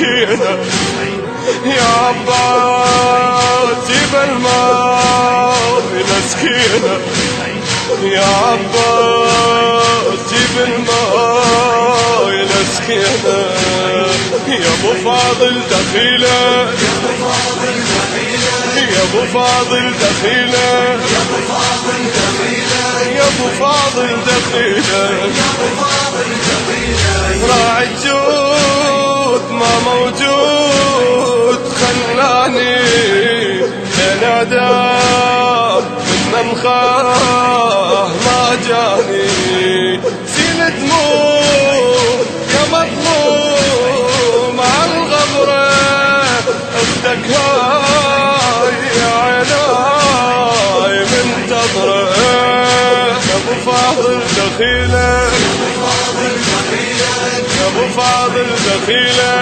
مسكينة يا عباس جيب الماء مسكينة يا عباس جيب الماء مسكينة يا ابو فاضل دخيلة يا ابو فاضل دخيلة يا ابو فاضل دخيلة راعي الجود ما موجود خلاني بين اعداء من مخاه ما جاني سيل دموع يا مظلوم على الغبرة اختك هاي يا عيناي منتظرة يا ابو فاضل دخيلة يا ابو فاضل دخيلة